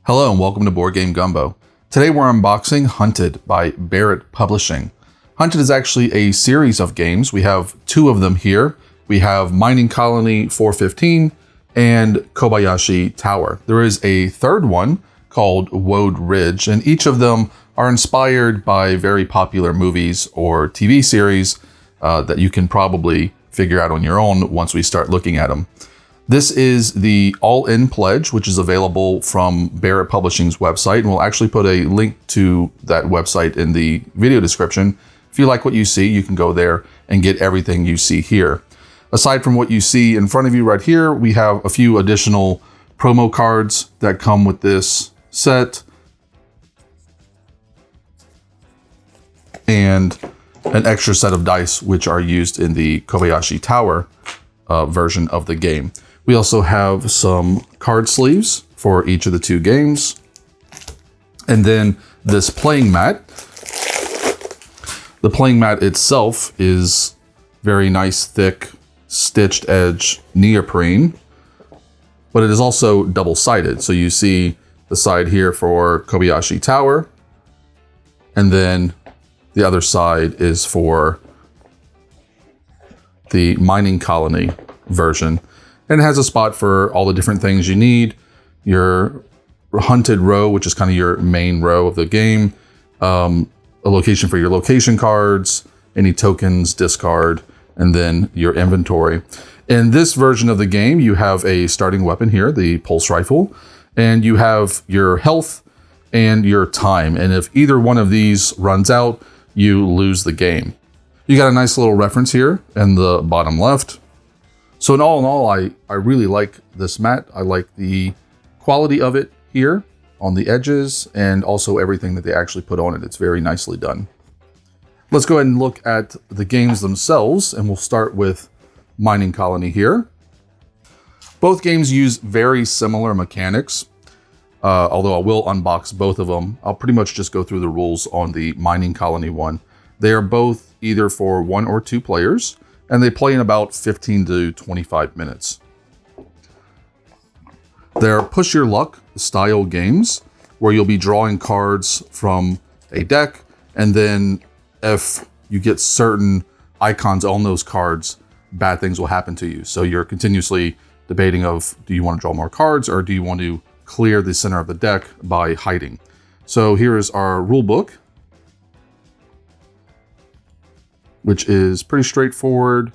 Hello and welcome to Board Game Gumbo. Today we're unboxing Hunted by Barrett Publishing. Hunted is actually a series of games. We have two of them here. We have Mining Colony 415 and Kobayashi Tower. There is a third one called Woad Ridge, and each of them are inspired by very popular movies or TV series that you can probably figure out on your own once we start looking at them. This is the all-in pledge, which is available from Barrett Publishing's website, and we'll actually put a link to that website in the video description. If you like what you see, you can go there and get everything you see here. Aside from what you see in front of you right here, we have a few additional promo cards that come with this set, and an extra set of dice, which are used in the Kobayashi Tower version of the game. We also have some card sleeves for each of the two games. And then this playing mat. The playing mat itself is very nice, thick, stitched edge neoprene, but it is also double-sided. So you see the side here for Kobayashi Tower, and then the other side is for the Mining Colony version. And it has a spot for all the different things you need. Your hunted row, which is kind of your main row of the game. A location for your location cards, any tokens, discard, and then your inventory. In this version of the game, you have a starting weapon here, the pulse rifle, and you have your health and your time. And if either one of these runs out, you lose the game. You got a nice little reference here in the bottom left. So in all, I really like this mat. I like the quality of it here on the edges and also everything that they actually put on it. It's very nicely done. Let's go ahead and look at the games themselves, and we'll start with Mining Colony here. Both games use very similar mechanics, although I will unbox both of them. I'll pretty much just go through the rules on the Mining Colony one. They are both either for 1 or 2 players, and they play in about 15 to 25 minutes. They're push your luck style games where you'll be drawing cards from a deck, and then if you get certain icons on those cards, bad things will happen to you. So you're continuously debating of, do you want to draw more cards or do you want to clear the center of the deck by hiding? So here is our rule book, which is pretty straightforward.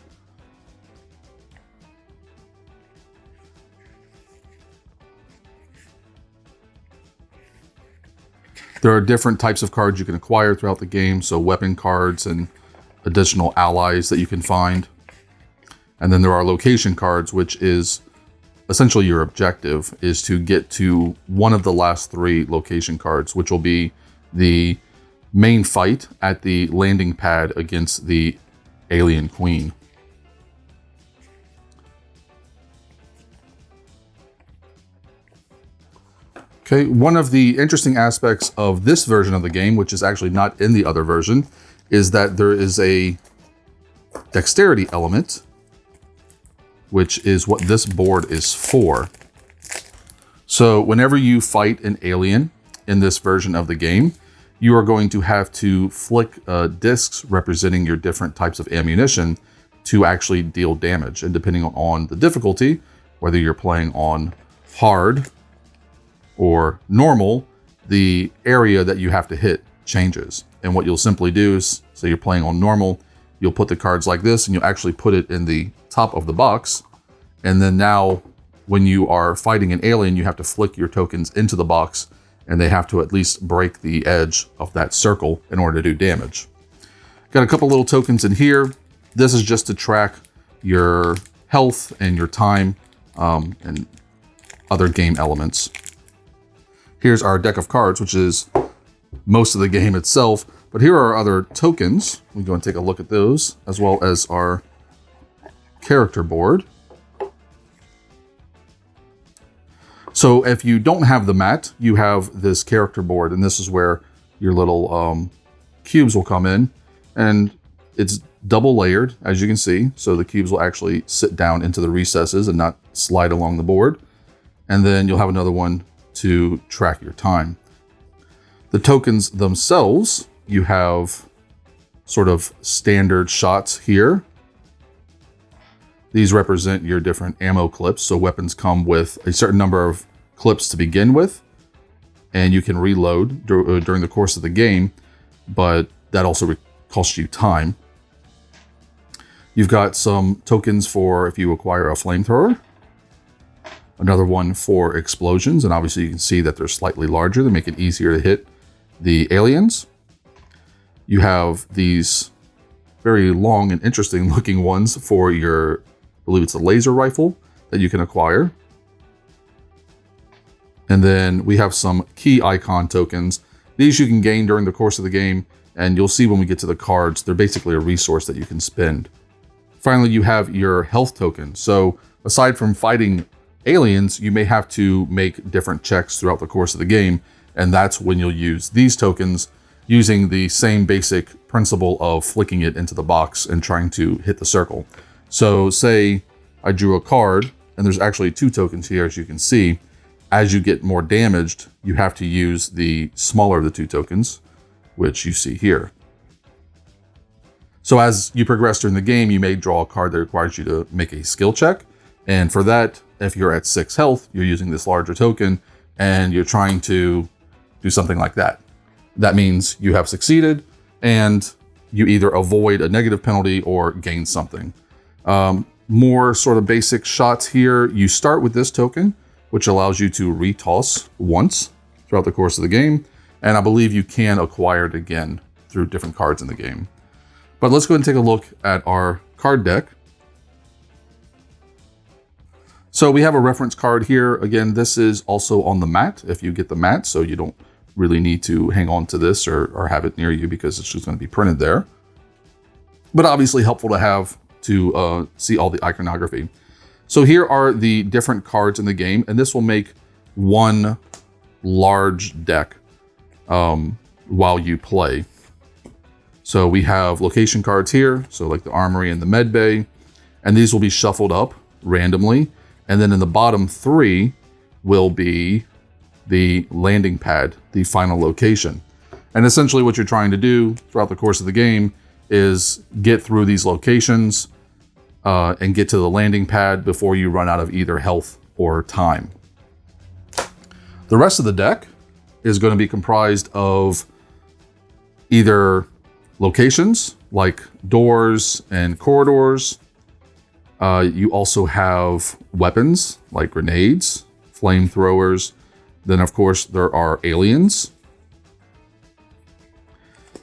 There are different types of cards you can acquire throughout the game, so weapon cards and additional allies that you can find. And then there are location cards, which is essentially your objective, is to get to one of the last 3 location cards, which will be the main fight at the landing pad against the alien queen. Okay, one of the interesting aspects of this version of the game, which is actually not in the other version, is that there is a dexterity element, which is what this board is for. So whenever you fight an alien in this version of the game, you are going to have to flick discs representing your different types of ammunition to actually deal damage. And depending on the difficulty, whether you're playing on hard or normal, the area that you have to hit changes. And what you'll simply do is, say you're playing on normal, you'll put the cards like this and you'll actually put it in the top of the box. And then now when you are fighting an alien, you have to flick your tokens into the box, and they have to at least break the edge of that circle in order to do damage. Got a couple little tokens in here. This is just to track your health and your time and other game elements. Here's our deck of cards, which is most of the game itself, but here are our other tokens. We go and take a look at those, as well as our character board. So if you don't have the mat, you have this character board, and this is where your little cubes will come in, and it's double layered, as you can see. So the cubes will actually sit down into the recesses and not slide along the board. And then you'll have another one to track your time. The tokens themselves, you have sort of standard shots here. These represent your different ammo clips. So weapons come with a certain number of clips to begin with, and you can reload during the course of the game, but that also costs you time. You've got some tokens for if you acquire a flamethrower, another one for explosions, and obviously you can see that they're slightly larger to make it easier to hit the aliens. You have these very long and interesting looking ones for your, I believe it's a laser rifle that you can acquire. And then we have some key icon tokens. These you can gain during the course of the game, and you'll see when we get to the cards, they're basically a resource that you can spend. Finally, you have your health token. So aside from fighting aliens, you may have to make different checks throughout the course of the game, and that's when you'll use these tokens using the same basic principle of flicking it into the box and trying to hit the circle. So say I drew a card, and there's actually 2 tokens here, as you can see. As you get more damaged, you have to use the smaller of the 2 tokens, which you see here. So as you progress during the game, you may draw a card that requires you to make a skill check. And for that, if you're at 6 health, you're using this larger token and you're trying to do something like that. That means you have succeeded and you either avoid a negative penalty or gain something. More sort of basic shots here. You start with this token, which allows you to retoss once throughout the course of the game. And I believe you can acquire it again through different cards in the game. But let's go ahead and take a look at our card deck. So we have a reference card here. Again, this is also on the mat if you get the mat, so you don't really need to hang on to this or have it near you because it's just going to be printed there. But obviously helpful to have to see all the iconography. So here are the different cards in the game, and this will make one large deck while you play. So we have location cards here, so like the armory and the med bay, and these will be shuffled up randomly. And then in the bottom 3 will be the landing pad, the final location. And essentially what you're trying to do throughout the course of the game is get through these locations and get to the landing pad before you run out of either health or time. The rest of the deck is going to be comprised of either locations like doors and corridors. You also have weapons like grenades, flamethrowers. Then of course there are aliens.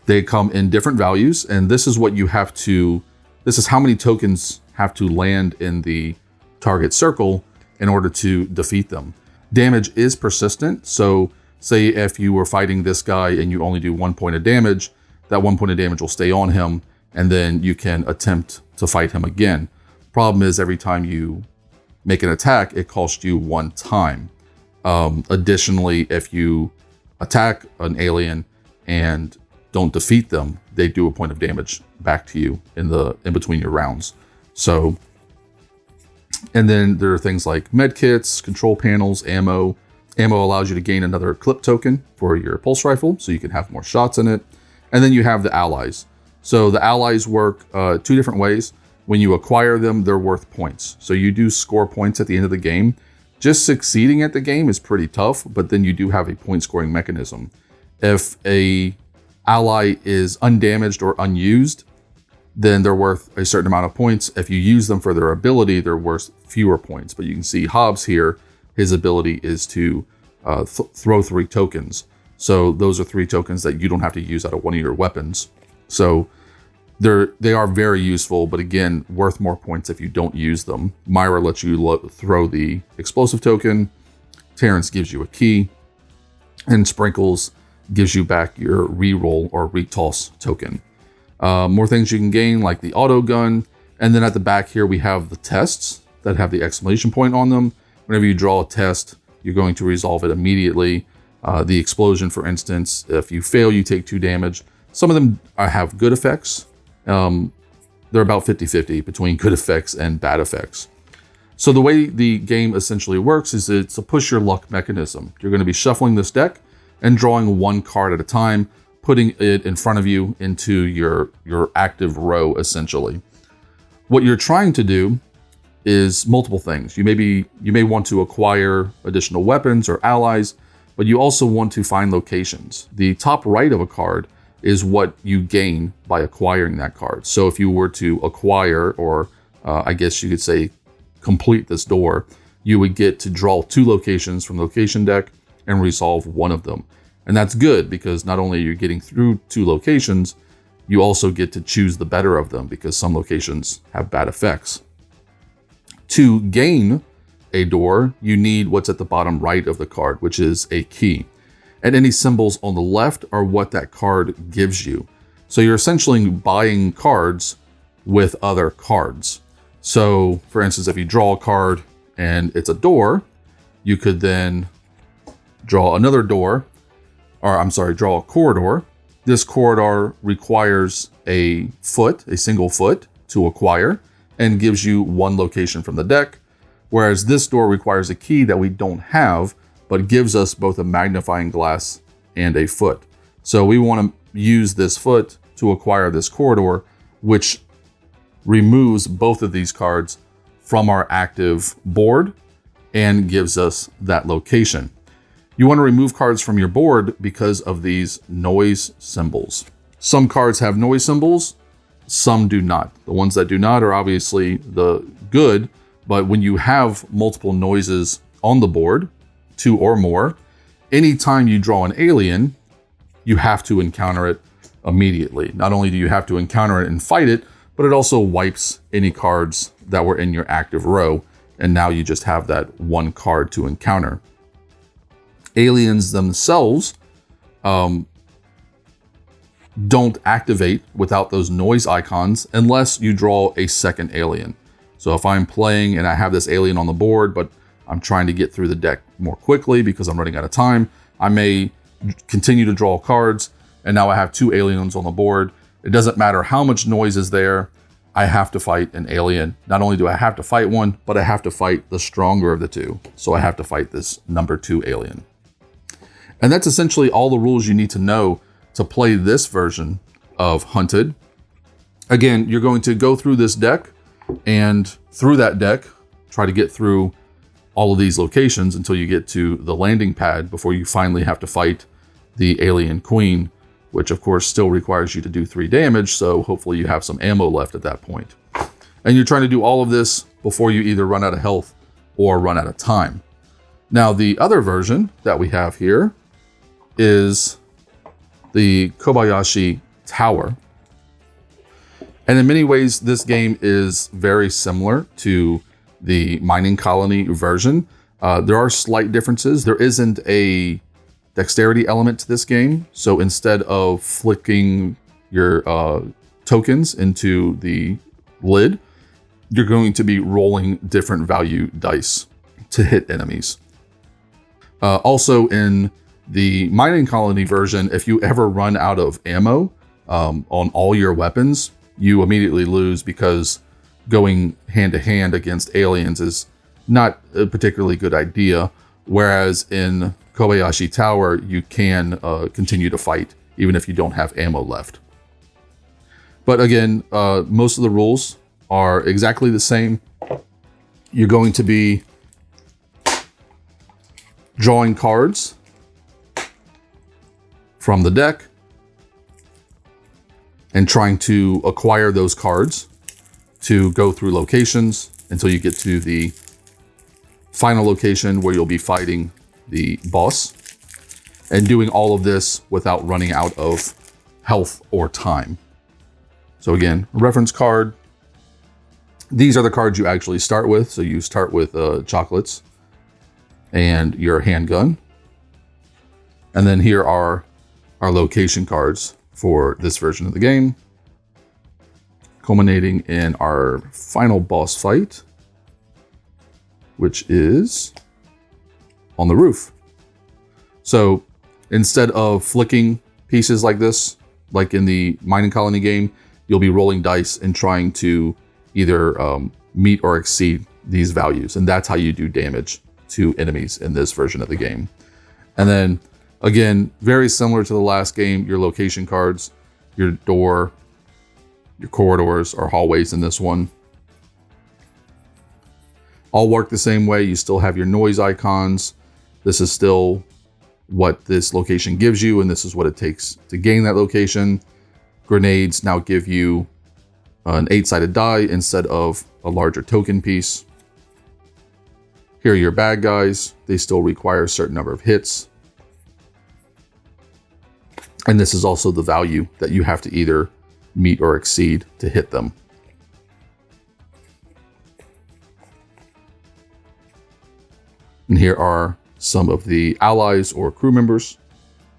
They come in different values, and this is what you have to, this is how many tokens have to land in the target circle in order to defeat them. Damage is persistent, so say if you were fighting this guy and you only do 1 point of damage, that 1 point of damage will stay on him, and then you can attempt to fight him again. Problem is, every time you make an attack, it costs you 1 time. Additionally, if you attack an alien and don't defeat them, they do a point of damage back to you in between your rounds. So, and then there are things like med kits, control panels, ammo. Ammo allows you to gain another clip token for your pulse rifle, so you can have more shots in it. And then you have the allies. So the allies work 2 different ways. When you acquire them, they're worth points. So you do score points at the end of the game. Just succeeding at the game is pretty tough, but then you do have a point scoring mechanism. If a ally is undamaged or unused, then they're worth a certain amount of points. If you use them for their ability, they're worth fewer points. But you can see Hobbs here, his ability is to throw 3 tokens. So those are 3 tokens that you don't have to use out of one of your weapons. So they are very useful, but again, worth more points if you don't use them. Myra lets you throw the explosive token. Terrence gives you a key. And Sprinkles gives you back your reroll or retoss token. More things you can gain, like the auto gun. And then at the back here, we have the tests that have the exclamation point on them. Whenever you draw a test, you're going to resolve it immediately. The explosion, for instance, if you fail, you take 2 damage. Some of them have good effects. They're about 50-50 between good effects and bad effects. So the way the game essentially works is it's a push your luck mechanism. You're going to be shuffling this deck and drawing one card at a time, putting it in front of you into your active row, essentially. What you're trying to do is multiple things. You may want to acquire additional weapons or allies, but you also want to find locations. The top right of a card is what you gain by acquiring that card. So if you were to acquire, or I guess you could say complete this door, you would get to draw 2 locations from the location deck and resolve one of them. And that's good because not only are you getting through 2 locations, you also get to choose the better of them because some locations have bad effects. To gain a door, you need what's at the bottom right of the card, which is a key. And any symbols on the left are what that card gives you. So you're essentially buying cards with other cards. So for instance, if you draw a card and it's a door, you could then draw another door, draw a corridor. This corridor requires a single foot to acquire and gives you 1 location from the deck. Whereas this door requires a key that we don't have, but gives us both a magnifying glass and a foot. So we want to use this foot to acquire this corridor, which removes both of these cards from our active board and gives us that location. You want to remove cards from your board because of these noise symbols. Some cards have noise symbols, some do not. The ones that do not are obviously the good, but when you have multiple noises on the board, 2 or more, anytime you draw an alien, you have to encounter it immediately. Not only do you have to encounter it and fight it, but it also wipes any cards that were in your active row, and now you just have that 1 card to encounter. Aliens themselves don't activate without those noise icons unless you draw a second alien. So if I'm playing and I have this alien on the board, but I'm trying to get through the deck more quickly because I'm running out of time, I may continue to draw cards, and now I have 2 aliens on the board. It doesn't matter how much noise is there, I have to fight an alien. Not only do I have to fight one, but I have to fight the stronger of the 2. So I have to fight this number 2 alien. And that's essentially all the rules you need to know to play this version of Hunted. Again, you're going to go through this deck, and through that deck, try to get through all of these locations until you get to the landing pad before you finally have to fight the alien queen, which of course still requires you to do 3 damage, so hopefully you have some ammo left at that point. And you're trying to do all of this before you either run out of health or run out of time. Now, the other version that we have here is the Kobayashi Tower. And in many ways, this game is very similar to the mining colony version. There are slight differences. There isn't a dexterity element to this game. So instead of flicking your tokens into the lid, you're going to be rolling different value dice to hit enemies. Also in the mining colony version, if you ever run out of ammo on all your weapons, you immediately lose because going hand to hand against aliens is not a particularly good idea. Whereas in Kobayashi Tower, you can continue to fight even if you don't have ammo left. But again, most of the rules are exactly the same. You're going to be drawing cards from the deck and trying to acquire those cards to go through locations until you get to the final location where you'll be fighting the boss, and doing all of this without running out of health or time. So again, a reference card. These are the cards you actually start with. So you start with chocolates and your handgun. And then here are our location cards for this version of the game, culminating in our final boss fight, which is on the roof. So instead of flicking pieces like this, like in the mining colony game, you'll be rolling dice and trying to either meet or exceed these values. And that's how you do damage to enemies in this version of the game. And then again, very similar to the last game, your location cards, your door, your corridors or hallways in this one all work the same way. You still have your noise icons. This is still what this location gives you, and this is what it takes to gain that location. Grenades now give you an 8-sided die instead of a larger token piece. Here are your bad guys. They still require a certain number of hits. And this is also the value that you have to either meet or exceed to hit them. And here are some of the allies or crew members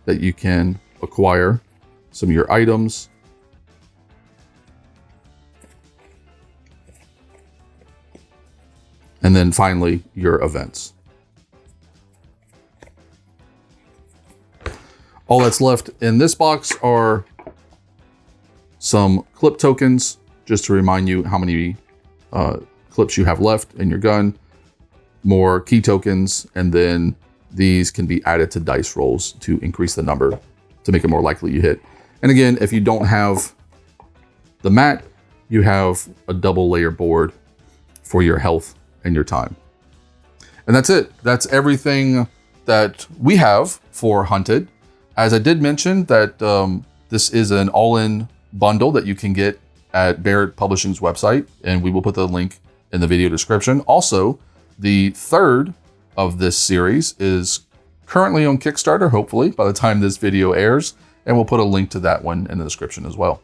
that you can acquire, some of your items. And then finally, your events. All that's left in this box are some clip tokens, just to remind you how many clips you have left in your gun. More key tokens, and then these can be added to dice rolls to increase the number to make it more likely you hit. And again, if you don't have the mat, you have a double layer board for your health and your time. And that's it. That's everything that we have for Hunted. As I did mention that this is an all-in bundle that you can get at Barrett Publishing's website, and we will put the link in the video description. Also, the third of this series is currently on Kickstarter, hopefully, by the time this video airs, and we'll put a link to that one in the description as well.